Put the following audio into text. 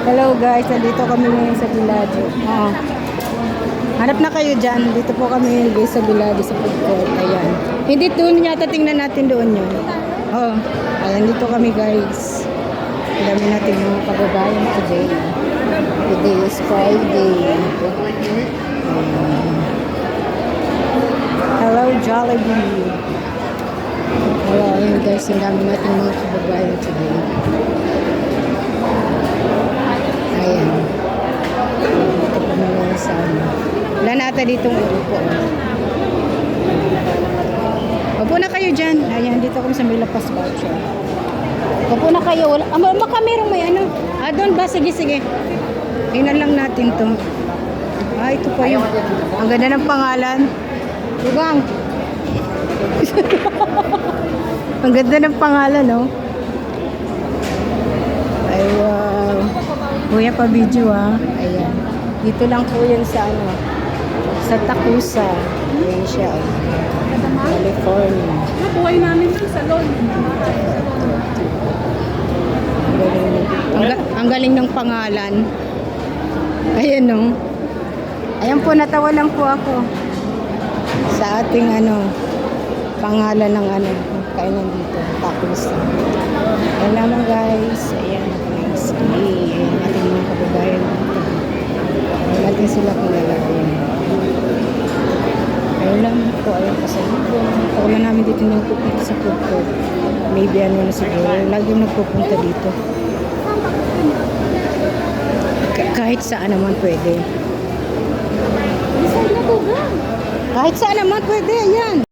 Hello guys, nandito kami ngayon sa Villaggio. Hanap na kayo dyan. Dito po kami ngayon guys sa Villaggio sa food court. Ayan. Hindi doon yata, tingnan natin doon yun. Ayan, dito kami guys. Ang dami natin mga kababayan today. Today is Friday. Hello Jollibee. Hello, ayan guys. Ang dami natin mga kababayan today. Ayan. Ito po mga sana. Wala na ata ditong upo. Wag na kayo dyan. Ayan, dito kami sa Milapas Voucher. Wag na kayo. Baka merong may ano. Doon ba? Sige, sige. Tingnan lang natin to. Ito po yung. Ang ganda ng pangalan. Lugang. Ang ganda ng pangalan, no? Ay, wow. Kuya pa video, Ayan. Dito lang po yan sa ano. Sa Tacusa. Ayan siya. California. Nabuhay namin sa salon. Ang galing ng pangalan. Ayan, no? Ayan po, natawa lang po ako. Sa ating ano, pangalan ng ano, kainan dito. Tacusa. Ayan naman guys. Ayan. Nice. Ayan natin mga kababayan dito. Ayan natin sila kung lalaki. Ayun lang po, ayun pasalubong. Wala namin dito nang pupunta sa food court. Maybe ano na siguro. Lagi nagpupunta dito. Kahit saan naman pwede. Kahit saan naman pwede, ayan.